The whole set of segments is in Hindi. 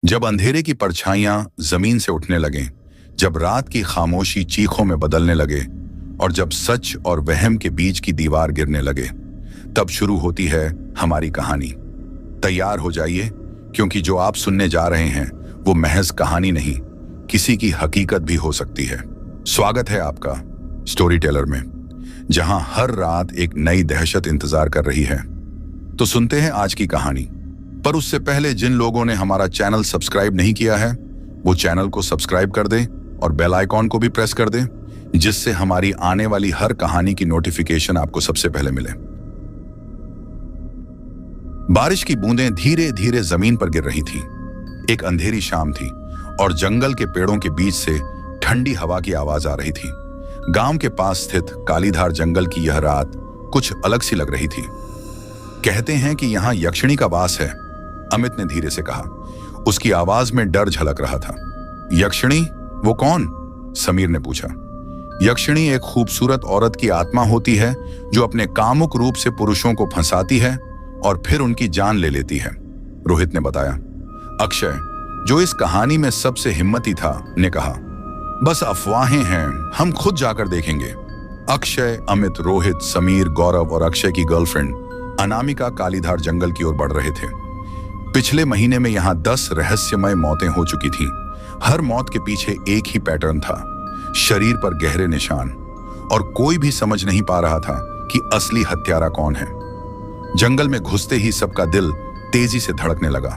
जब अंधेरे की परछाइयां जमीन से उठने लगें, जब रात की खामोशी चीखों में बदलने लगे और जब सच और वहम के बीच की दीवार गिरने लगे, तब शुरू होती है हमारी कहानी। तैयार हो जाइए, क्योंकि जो आप सुनने जा रहे हैं वो महज कहानी नहीं, किसी की हकीकत भी हो सकती है। स्वागत है आपका स्टोरी टेलर में, जहां हर रात एक नई दहशत इंतजार कर रही है। तो सुनते हैं आज की कहानी। पर उससे पहले जिन लोगों ने हमारा चैनल सब्सक्राइब नहीं किया है, वो चैनल को सब्सक्राइब कर दें और बेल आइकॉन को भी प्रेस कर दें, जिससे हमारी आने वाली हर कहानी की नोटिफिकेशन आपको सबसे पहले मिले। बारिश की बूंदें धीरे धीरे जमीन पर गिर रही थीं। एक अंधेरी शाम थी और जंगल के पेड़ों के बीच से ठंडी हवा की आवाज आ रही थी। गांव के पास स्थित कालीधार जंगल की यह रात कुछ अलग सी लग रही थी। कहते हैं कि यहां यक्षिणी का वास है, अमित ने धीरे से कहा। उसकी आवाज में डर झलक रहा था। यक्षिणी? वो कौन? समीर ने पूछा। यक्षिणी एक खूबसूरत औरत की आत्मा होती है जो अपने कामुक रूप से पुरुषों को फंसाती है और फिर उनकी जान ले लेती है, रोहित ने बताया। अक्षय, जो इस कहानी में सबसे हिम्मती था, ने कहा, बस अफवाहें हैं, हम खुद जाकर देखेंगे। अक्षय, अमित, रोहित, समीर, गौरव और अक्षय की गर्लफ्रेंड अनामिका कालीधार जंगल की ओर बढ़ रहे थे। पिछले महीने में यहां 10 रहस्यमय मौतें हो चुकी थीं। हर मौत के पीछे एक ही पैटर्न था, शरीर पर गहरे निशान, और कोई भी समझ नहीं पा रहा था कि असली हत्यारा कौन है। जंगल में घुसते ही सबका दिल तेजी से धड़कने लगा।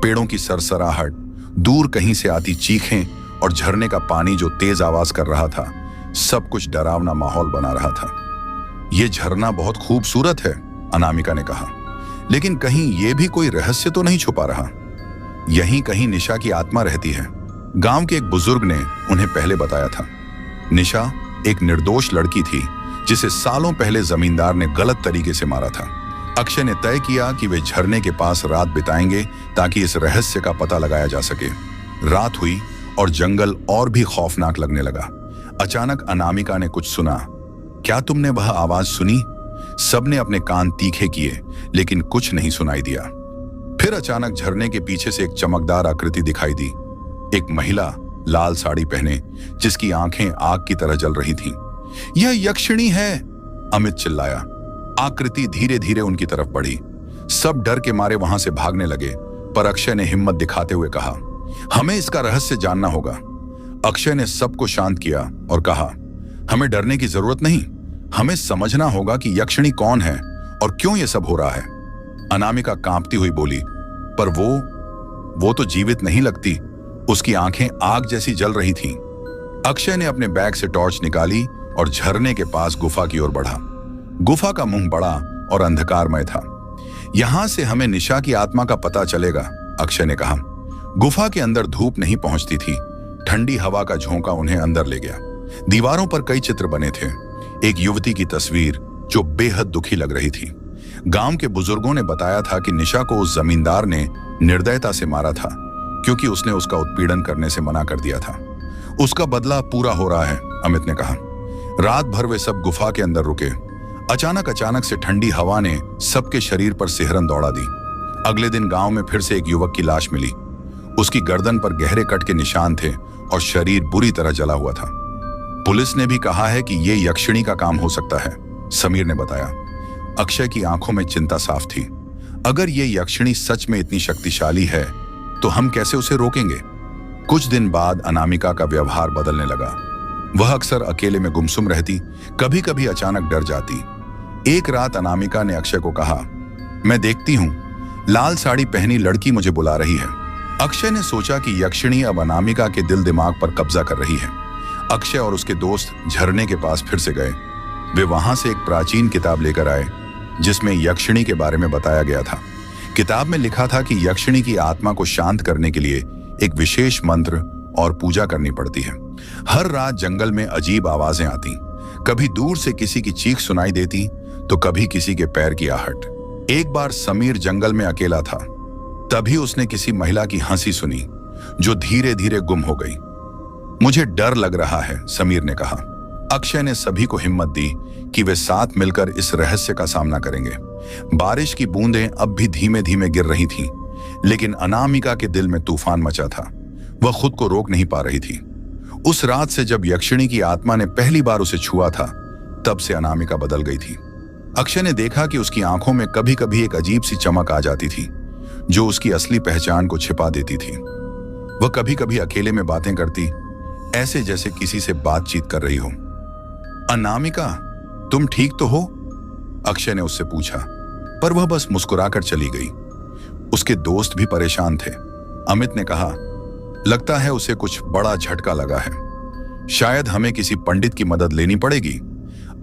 पेड़ों की सरसराहट, दूर कहीं से आती चीखें और झरने का पानी जो तेज आवाज कर रहा था, सब कुछ डरावना माहौल बना रहा था। यह झरना बहुत खूबसूरत है, अनामिका ने कहा, लेकिन कहीं यह भी कोई रहस्य तो नहीं छुपा रहा। यहीं कहीं निशा की आत्मा रहती है, गांव के एक बुजुर्ग ने उन्हें पहले बताया था। निशा एक निर्दोष लड़की थी जिसे सालों पहले जमींदार ने गलत तरीके से मारा था। अक्षय ने तय किया कि वे झरने के पास रात बिताएंगे ताकि इस रहस्य का पता लगाया जा सके। रात हुई और जंगल और भी खौफनाक लगने लगा। अचानक अनामिका ने कुछ सुना। क्या तुमने वह आवाज सुनी? सबने अपने कान तीखे किए, लेकिन कुछ नहीं सुनाई दिया। फिर अचानक झरने के पीछे से एक चमकदार आकृति दिखाई दी। एक महिला लाल साड़ी पहने, जिसकी आंखें आग की तरह जल रही थीं। यह यक्षिणी है, अमित चिल्लाया। आकृति धीरे धीरे उनकी तरफ बढ़ी। सब डर के मारे वहां से भागने लगे, पर अक्षय ने हिम्मत दिखाते हुए कहा, हमें इसका रहस्य जानना होगा। अक्षय ने सबको शांत किया और कहा, हमें डरने की जरूरत नहीं, हमें समझना होगा कि यक्षिणी कौन है और क्यों यह सब हो रहा है। अनामिका कांपती हुई बोली, पर वो तो जीवित नहीं लगती, उसकी आंखें आग जैसी जल रही थीं। अक्षय ने अपने बैग से टॉर्च निकाली और झरने के पास गुफा की ओर बढ़ा। गुफा का मुंह बड़ा और अंधकारमय था। यहां से हमें निशा की आत्मा का पता चलेगा, अक्षय ने कहा। गुफा के अंदर धूप नहीं पहुंचती थी। ठंडी हवा का झोंका उन्हें अंदर ले गया। दीवारों पर कई चित्र बने थे। एक युवती की तस्वीर जो बेहद दुखी लग रही थी। गांव के बुजुर्गों ने बताया था कि निशा को उस जमींदार ने निर्दयता से मारा था, क्योंकि उसने उसका उत्पीड़न करने से मना कर दिया था। उसका बदला पूरा हो रहा है, अमित ने कहा। रात भर वे सब गुफा के अंदर रुके। अचानक से ठंडी हवा ने सबके शरीर पर सिहरन दौड़ा दी। अगले दिन गांव में फिर से एक युवक की लाश मिली। उसकी गर्दन पर गहरे कट के निशान थे और शरीर बुरी तरह जला हुआ था। पुलिस ने भी कहा है कि यह यक्षिणी का काम हो सकता है, समीर ने बताया। अक्षय की आंखों में चिंता साफ थी। अगर यह यक्षिणी सच में इतनी शक्तिशाली है, तो हम कैसे उसे रोकेंगे? कुछ दिन बाद अनामिका का व्यवहार बदलने लगा। वह अक्सर अकेले में गुमसुम रहती, कभी कभी अचानक डर जाती। एक रात अनामिका ने अक्षय को कहा, मैं देखती हूं, लाल साड़ी पहनी लड़की मुझे बुला रही है। अक्षय ने सोचा कि यक्षिणी अब अनामिका के दिल दिमाग पर कब्जा कर रही है। अक्षय और उसके दोस्त झरने के पास फिर से गए। वे वहां से एक प्राचीन किताब लेकर आए, जिसमें यक्षिणी के बारे में बताया गया था। किताब में लिखा था कि यक्षिणी की आत्मा को शांत करने के लिए एक विशेष मंत्र और पूजा करनी पड़ती है। हर रात जंगल में अजीब आवाजें आती, कभी दूर से किसी की चीख सुनाई देती, तो कभी किसी के पैर की आहट। एक बार समीर जंगल में अकेला था, तभी उसने किसी महिला की हंसी सुनी, जो धीरे धीरे गुम हो गई। मुझे डर लग रहा है, समीर ने कहा। अक्षय ने सभी को हिम्मत दी कि वे साथ मिलकर इस रहस्य का सामना करेंगे। बारिश की बूंदें अब भी धीमे धीमे गिर रही थीं। लेकिन अनामिका के दिल में तूफान मचा था। वह खुद को रोक नहीं पा रही थी। उस रात से जब यक्षिणी की आत्मा ने पहली बार उसे छुआ था, तब से अनामिका बदल गई थी। अक्षय ने देखा कि उसकी आंखों में कभी कभी एक अजीब सी चमक आ जाती थी, जो उसकी असली पहचान को छिपा देती थी। वह कभी कभी अकेले में बातें करती, ऐसे जैसे किसी से बातचीत कर रही हो। अनामिका, तुम ठीक तो हो? अक्षय ने उससे पूछा, पर वह बस मुस्कुराकर चली गई। उसके दोस्त भी परेशान थे। अमित ने कहा, लगता है उसे कुछ बड़ा झटका लगा है, शायद हमें किसी पंडित की मदद लेनी पड़ेगी।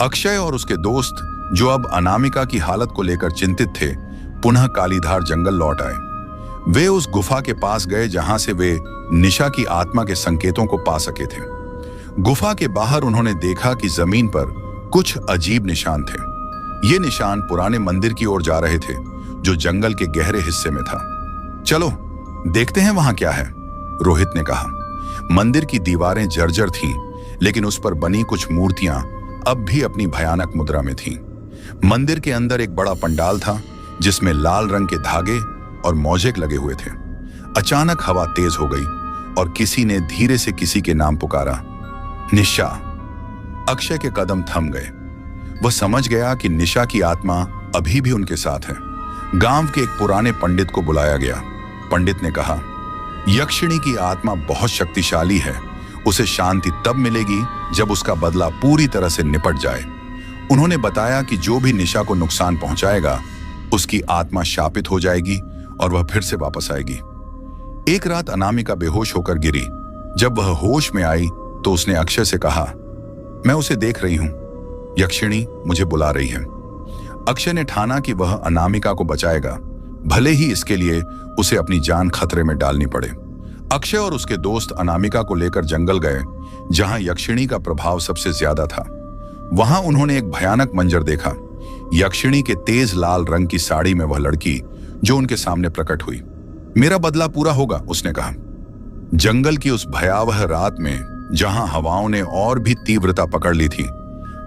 अक्षय और उसके दोस्त, जो अब अनामिका की हालत को लेकर चिंतित थे, पुनः कालीधार जंगल लौट आए। वे उस गुफा के पास गए जहां से वे निशा की आत्मा के संकेतों को पा सके थे। गुफा के बाहर उन्होंने देखा कि जमीन पर कुछ अजीब निशान थे। ये निशान पुराने मंदिर की ओर जा रहे थे, जो जंगल के गहरे हिस्से में था। चलो देखते हैं वहां क्या है, रोहित ने कहा। मंदिर की दीवारें जर्जर थीं, लेकिन उस पर बनी कुछ मूर्तियां अब भी अपनी भयानक मुद्रा में थीं। मंदिर के अंदर एक बड़ा पंडाल था, जिसमें लाल रंग के धागे और मोजेक लगे हुए थे। अचानक हवा तेज हो गई और किसी ने धीरे से किसी के नाम पुकारा, निशा। अक्षय के कदम थम गए। वह समझ गया कि निशा की आत्मा अभी भी उनके साथ है। गांव के एक पुराने पंडित को बुलाया गया। पंडित ने कहा, यक्षिणी की आत्मा बहुत शक्तिशाली है। उसे शांति तब मिलेगी जब उसका बदला पूरी तरह से निपट जाए। उन्होंने बताया कि जो भी निशा को नुकसान पहुंचाएगा, उसकी आत्मा शापित हो जाएगी और वह फिर से वापस आएगी। एक रात अनामिका बेहोश होकर गिरी। जब वह होश में आई तो उसने अक्षय से कहा, मैं उसे देख रही हूं, यक्षिणी मुझे बुला रही है। अक्षय ने ठाना कि वह अनामिका को बचाएगा, भले ही इसके लिए उसे अपनी जान खतरे में डालनी पड़े। अक्षय और उसके दोस्त अनामिका को लेकर जंगल गए, जहां यक्षिणी का प्रभाव सबसे ज्यादा था। वहां उन्होंने एक भयानक मंजर देखा। यक्षिणी के तेज लाल रंग की साड़ी में वह लड़की जो उनके सामने प्रकट हुई। मेरा बदला पूरा होगा, उसने कहा। जंगल की उस भयावह रात में, जहां हवाओं ने और भी तीव्रता पकड़ ली थी,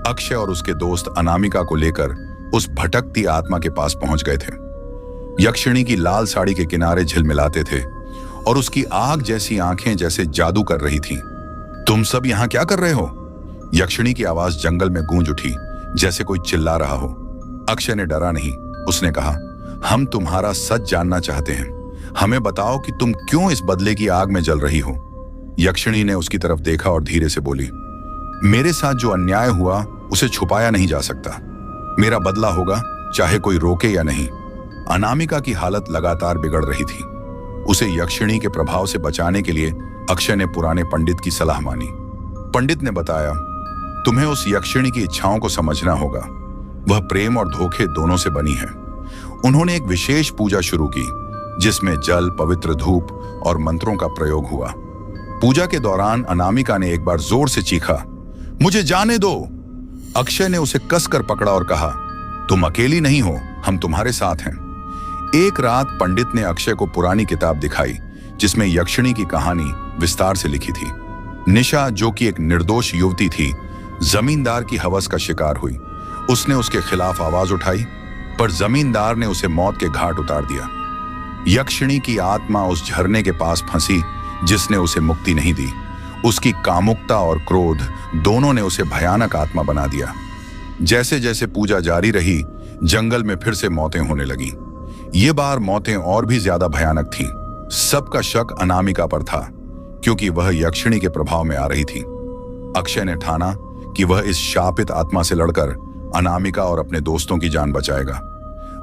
अक्षय और उसके दोस्त अनामिका को लेकर उस भटकती आत्मा के पास पहुंच गए थे। यक्षिणी की लाल साड़ी के किनारे झिलमिलाते थे और उसकी आग जैसी आंखें जैसे जादू कर रही थीं। तुम सब यहां क्या कर रहे हो? यक्षिणी की आवाज जंगल में गूंज उठी, जैसे कोई चिल्ला रहा हो। अक्षय ने डरा नहीं। उसने कहा, हम तुम्हारा सच जानना चाहते हैं। हमें बताओ कि तुम क्यों इस बदले की आग में जल रही हो। यक्षिणी ने उसकी तरफ देखा और धीरे से बोली, मेरे साथ जो अन्याय हुआ उसे छुपाया नहीं जा सकता। मेरा बदला होगा, चाहे कोई रोके या नहीं। अनामिका की हालत लगातार बिगड़ रही थी। उसे यक्षिणी के प्रभाव से बचाने के लिए अक्षय ने पुराने पंडित की सलाह मानी। पंडित ने बताया, तुम्हें उस यक्षिणी की इच्छाओं को समझना होगा। वह प्रेम और धोखे दोनों से बनी है। उन्होंने एक विशेष पूजा शुरू की, जिसमें जल, पवित्र धूप और मंत्रों का प्रयोग हुआ। पूजा के दौरान अनामिका ने एक बार जोर से चीखा, मुझे जाने दो। अक्षय ने उसे कसकर पकड़ा और कहा, तुम अकेली नहीं हो, हम तुम्हारे साथ हैं। एक रात पंडित ने अक्षय को पुरानी किताब दिखाई, जिसमें यक्षिणी की कहानी विस्तार से लिखी थी। निशा, जो कि एक निर्दोष युवती थी, जमींदार की हवस का शिकार हुई। उसने उसके खिलाफ आवाज उठाई, पर जमींदार ने उसे मौत के घाट उतार दिया। यक्षिणी की आत्मा उस झरने के पास फंसी, जिसने उसे मुक्ति नहीं दी। उसकी कामुकता और क्रोध दोनों ने उसे भयानक आत्मा बना दिया। जैसे जैसे पूजा जारी रही, जंगल में फिर से मौतें होने लगीं। ये बार मौतें और भी ज्यादा भयानक थीं। सबका शक अनामिका पर था, क्योंकि वह यक्षिणी के प्रभाव में आ रही थी। अक्षय ने ठाना कि वह इस शापित आत्मा से लड़कर अनामिका और अपने दोस्तों की जान बचाएगा।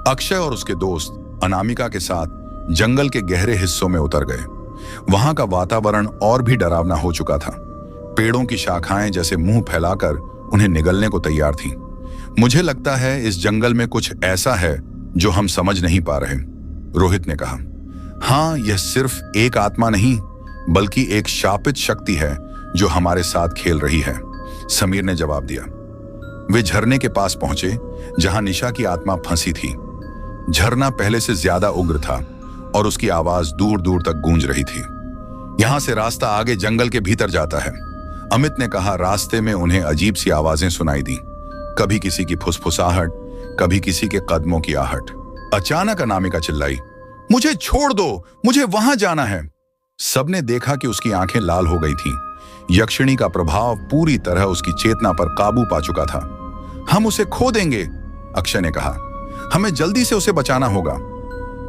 अक्षय और उसके दोस्त अनामिका के साथ जंगल के गहरे हिस्सों में उतर गए। वहां का वातावरण और भी डरावना हो चुका था। पेड़ों की शाखाएं जैसे मुंह फैलाकर उन्हें निगलने को तैयार थीं। मुझे लगता है इस जंगल में कुछ ऐसा है जो हम समझ नहीं पा रहे, रोहित ने कहा। हाँ, यह सिर्फ एक आत्मा नहीं, बल्कि एक शापित शक्ति है जो हमारे साथ खेल रही है, समीर ने जवाब दिया। वे झरने के पास पहुंचे, जहां निशा की आत्मा फंसी थी। झरना पहले से ज्यादा उग्र था और उसकी आवाज दूर दूर तक गूंज रही थी। यहां से रास्ता आगे जंगल के भीतर जाता है, अमित ने कहा। रास्ते में उन्हें अजीब सी आवाजें सुनाई दी, कभी किसी की फुसफुसाहट, कभी किसी के कदमों की आहट। अचानक अनामिका चिल्लाई, मुझे छोड़ दो, मुझे वहां जाना है। सबने देखा कि उसकी आंखें लाल हो गई थीं। यक्षिणी का प्रभाव पूरी तरह उसकी चेतना पर काबू पा चुका था। हम उसे खो देंगे, अक्षय ने कहा। हमें जल्दी से उसे बचाना होगा।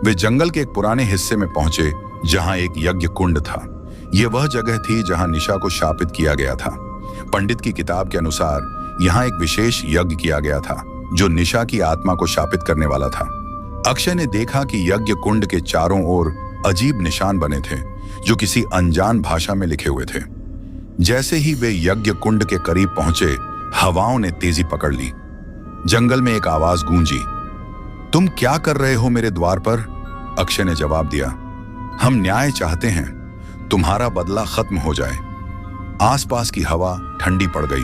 वे जंगल के एक पुराने हिस्से में पहुंचे जहां एक यज्ञ कुंड था। यह वह जगह थी जहां निशा को शापित किया गया था। पंडित की किताब के अनुसार यहां एक विशेष यज्ञ किया गया था जो निशा की आत्मा को शापित करने वाला था। अक्षय ने देखा कि यज्ञ कुंड के चारों ओर अजीब निशान बने थे जो किसी अनजान भाषा में लिखे हुए थे। जैसे ही वे यज्ञ कुंड के करीब पहुंचे, हवाओं ने तेजी पकड़ ली। जंगल में एक आवाज गूंजी, तुम क्या कर रहे हो मेरे द्वार पर? अक्षय ने जवाब दिया, हम न्याय चाहते हैं, तुम्हारा बदला खत्म हो जाए। आसपास की हवा ठंडी पड़ गई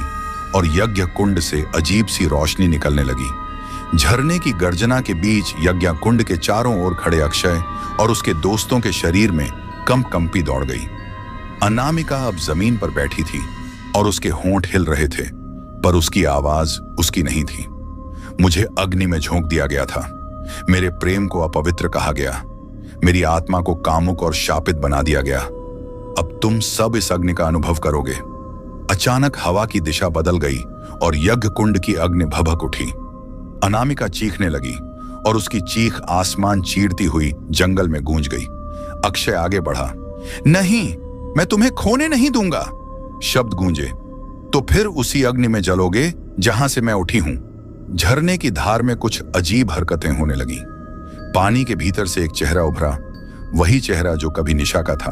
और यज्ञ कुंड से अजीब सी रोशनी निकलने लगी। झरने की गर्जना के बीच यज्ञ कुंड के चारों ओर खड़े अक्षय और उसके दोस्तों के शरीर में कंपी दौड़ गई। अनामिका अब जमीन पर बैठी थी और उसके होंठ हिल रहे थे, पर उसकी आवाज उसकी नहीं थी। मुझे अग्नि में झोंक दिया गया था, मेरे प्रेम को अपवित्र कहा गया, मेरी आत्मा को कामुक और शापित बना दिया गया। अब तुम सब इस अग्नि का अनुभव करोगे। अचानक हवा की दिशा बदल गई और यज्ञ कुंड की अग्नि भभक उठी। अनामिका चीखने लगी और उसकी चीख आसमान चीरती हुई जंगल में गूंज गई। अक्षय आगे बढ़ा, नहीं, मैं तुम्हें खोने नहीं दूंगा। शब्द गूंजे, तो फिर उसी अग्नि में जलोगे जहां से मैं उठी हूं। झरने की धार में कुछ अजीब हरकतें होने लगी। पानी के भीतर से एक चेहरा उभरा, वही चेहरा जो कभी निशा का था,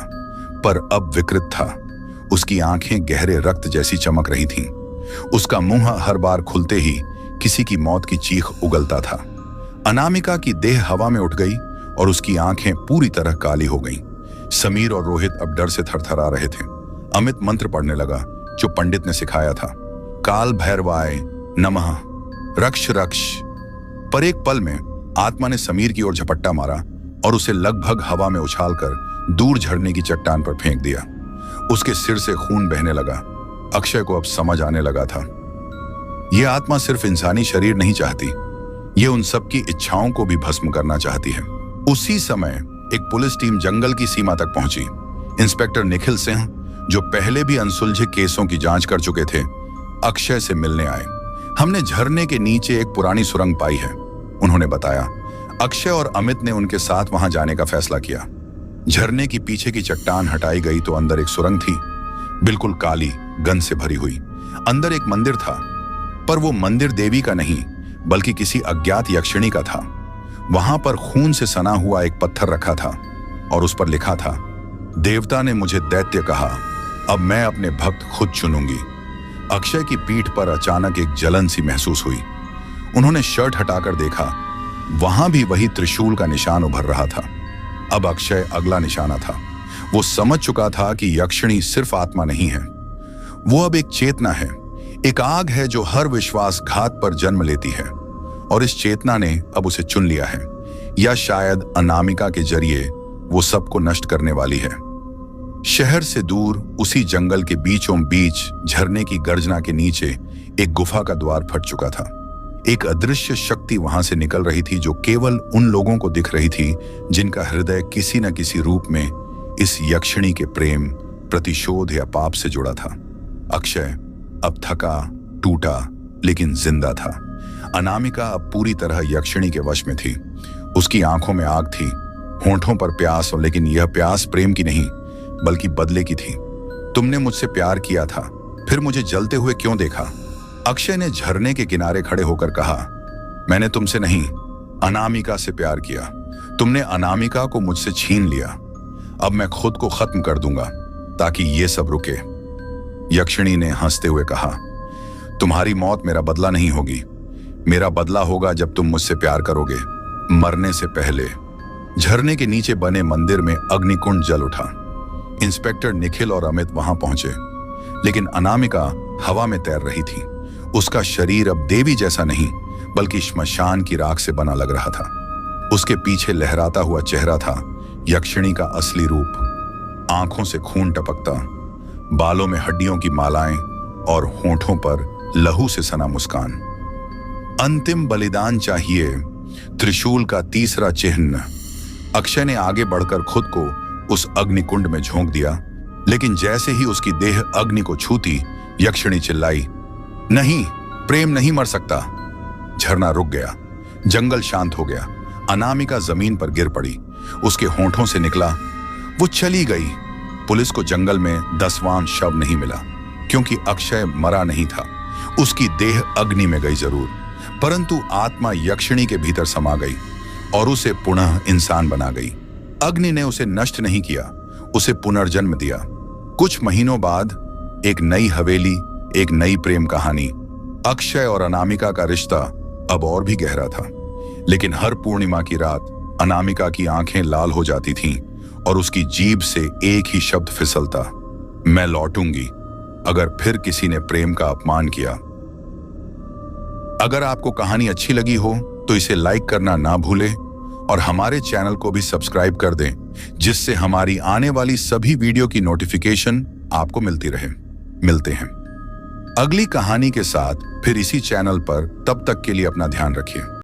पर अब विकृत था। उसकी आंखें गहरे रक्त जैसी चमक रही थीं। उसका मुंह हर बार खुलते ही किसी की मौत की चीख उगलता था। अनामिका की देह हवा में उठ गई और उसकी आंखें पूरी तरह काली हो गईं। समीर और रोहित अब डर से थरथरा रहे थे। अमित मंत्र पढ़ने लगा जो पंडित ने सिखाया था, काल भैरवाय नमः, रक्ष रक्ष। पर एक पल में आत्मा ने समीर की ओर झपट्टा मारा और उसे लगभग हवा में उछालकर दूर झरने की चट्टान पर फेंक दिया। उसके सिर से खून बहने लगा। अक्षय को अब समझ आने लगा था, यह आत्मा सिर्फ इंसानी शरीर नहीं चाहती, यह उन सब की इच्छाओं को भी भस्म करना चाहती है। उसी समय एक पुलिस टीम जंगल की सीमा तक पहुंची। इंस्पेक्टर निखिल सिंह, जो पहले भी अनसुलझे केसों की जांच कर चुके थे, अक्षय से मिलने आए। हमने झरने के नीचे एक पुरानी सुरंग पाई है, उन्होंने बताया। अक्षय और अमित ने उनके साथ वहां जाने का फैसला किया। झरने की पीछे की चट्टान हटाई गई तो अंदर एक सुरंग थी, बिल्कुल काली, गंध से भरी हुई। अंदर एक मंदिर था, पर वो मंदिर देवी का नहीं बल्कि किसी अज्ञात यक्षिणी का था। वहां पर खून से सना हुआ एक पत्थर रखा था और उस पर लिखा था, देवता ने मुझे दैत्य कहा, अब मैं अपने भक्त खुद चुनूंगी। अक्षय की पीठ पर अचानक एक जलन सी महसूस हुई। उन्होंने शर्ट हटाकर देखा, वहां भी वही त्रिशूल का निशान उभर रहा था। अब अक्षय अगला निशाना था। वो समझ चुका था कि यक्षिणी सिर्फ आत्मा नहीं है, वो अब एक चेतना है, एक आग है जो हर विश्वासघात पर जन्म लेती है, और इस चेतना ने अब उसे चुन लिया है, या शायद अनामिका के जरिए वो सबको नष्ट करने वाली है। शहर से दूर उसी जंगल के बीचों बीच झरने की गर्जना के नीचे एक गुफा का द्वार फट चुका था। एक अदृश्य शक्ति वहां से निकल रही थी जो केवल उन लोगों को दिख रही थी जिनका हृदय किसी न किसी रूप में इस यक्षिणी के प्रेम, प्रतिशोध या पाप से जुड़ा था। अक्षय अब थका, टूटा, लेकिन जिंदा था। अनामिका अब पूरी तरह यक्षिणी के वश में थी। उसकी आंखों में आग थी, होंठों पर प्यास, लेकिन यह प्यास प्रेम की नहीं बल्कि बदले की थी। तुमने मुझसे प्यार किया था, फिर मुझे जलते हुए क्यों देखा? अक्षय ने झरने के किनारे खड़े होकर कहा, मैंने तुमसे नहीं, अनामिका से प्यार किया। तुमने अनामिका को मुझसे छीन लिया। अब मैं खुद को खत्म कर दूंगा ताकि ये सब रुके। यक्षिणी ने हंसते हुए कहा, तुम्हारी मौत मेरा बदला नहीं होगी, मेरा बदला होगा जब तुम मुझसे प्यार करोगे, मरने से पहले। झरने के नीचे बने मंदिर में अग्निकुंड जल उठा। इंस्पेक्टर निखिल और अमित वहां पहुंचे, लेकिन अनामिका हवा में तैर रही थी। उसका शरीर अब देवी जैसा नहीं बल्कि श्मशान की राख से बना लग रहा था। उसके पीछे लहराता हुआ चेहरा था यक्षिणी का असली रूप। आंखों से खून टपकता, बालों में हड्डियों की मालाएं और होंठों पर लहू से सना मुस्कान। अंतिम बलिदान चाहिए, त्रिशूल का तीसरा चिन्ह। अक्षय ने आगे बढ़कर खुद को उस अग्निकुंड में झोंक दिया, लेकिन जैसे ही उसकी देह अग्नि को छूती, यक्षिणी चिल्लाई, नहीं, प्रेम नहीं मर सकता। झरना रुक गया, जंगल शांत हो गया। अनामिका जमीन पर गिर पड़ी। उसके होंठों से निकला, वो चली गई। पुलिस को जंगल में 10वां शव नहीं मिला, क्योंकि अक्षय मरा नहीं था। उसकी देह अग्नि में गई जरूर, परंतु आत्मा यक्षिणी के भीतर समा गई और उसे पुनः इंसान बना गई। अग्नि ने उसे नष्ट नहीं किया, उसे पुनर्जन्म दिया। कुछ महीनों बाद एक नई हवेली, एक नई प्रेम कहानी। अक्षय और अनामिका का रिश्ता अब और भी गहरा था, लेकिन हर पूर्णिमा की रात अनामिका की आंखें लाल हो जाती थीं और उसकी जीभ से एक ही शब्द फिसलता, मैं लौटूंगी अगर फिर किसी ने प्रेम का अपमान किया। अगर आपको कहानी अच्छी लगी हो तो इसे लाइक करना ना भूलें और हमारे चैनल को भी सब्सक्राइब कर दें, जिससे हमारी आने वाली सभी वीडियो की नोटिफिकेशन आपको मिलती रहे। मिलते हैं अगली कहानी के साथ फिर इसी चैनल पर। तब तक के लिए अपना ध्यान रखिए।